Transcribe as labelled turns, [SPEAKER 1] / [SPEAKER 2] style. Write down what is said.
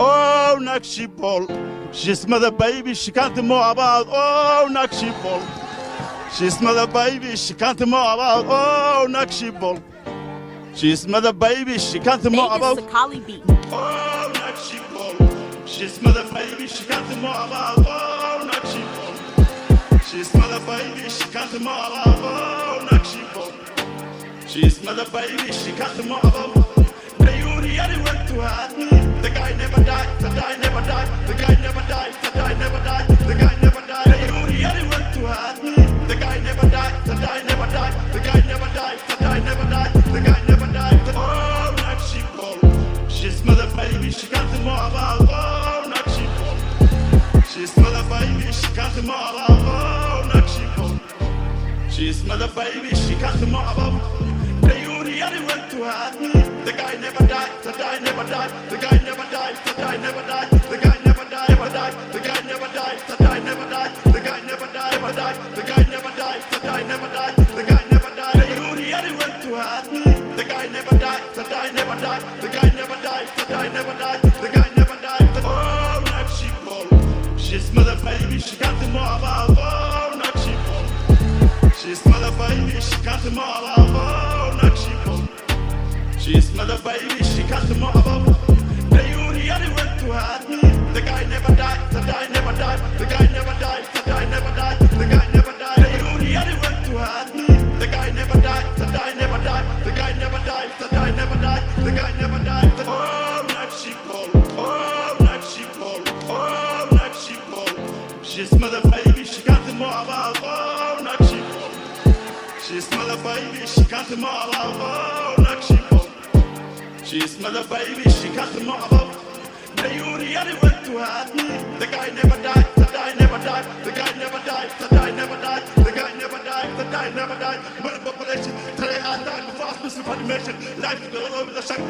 [SPEAKER 1] Oh, Nakshipol. She's mother baby, she can't more about. Oh, Nakshipol. She's mother baby, she can't more about. Oh, Nakshipol. She's mother baby, she can't more about.
[SPEAKER 2] Sakali beat.
[SPEAKER 1] Oh, Nakshipol. She's mother baby, she can't more about. Oh, Nakshipol. She's mother baby, she can't more about. Oh, Nakshipol. She's mother baby, she can't more about. The Yuri went to her. The guy never died, the guy never died, the guy never died, the guy never died, the guy never died. The Yuri went to her. The guy never died, the guy never died, the guy never died, the guy never died, the guy never died. Oh, Nakshipol. She's mother baby, she can't more about. Oh, Nakshipol. She's mother baby, she can't more about. Oh, Nakshipol. She's mother baby, she can't more about. The Yuri went to her. The guy never died, the guy never died, the guy never died, the guy never died, the guy never died, never died, the guy never died, the guy never died, the guy never died, never died, the guy never died, the guy never died, the guy never died. The Yuri went to her. The guy never died, the guy never died, the guy never died, the guy never died, the guy never died. Oh, Nakshipol. She's mother baby, she got the more about. Oh, Nakshipol. She's mother baby, she got the more about. Oh, Nakshipol. She's mother baby, she got the more about. The Yuri went to her. The guy never died, the guy never died, the guy never died, the guy never died, the guy never died. The Yuri went to her. The guy never died, the guy never died, the guy never died, the guy never died, the guy never died. Oh, Nakshipol, oh, Nakshipol, oh, Nakshipol. She's mother baby, she got the more about. Oh, Nakshipol. She's mother baby, she got the more about. Oh, Nakshipol. She's mother baby, she got the more about. The Yuri went to her. The guy never died, the guy never died, the guy never died, the guy never died, the guy never died, the guy never died. Mother population, today I died before I was animation. Life is all over the sun.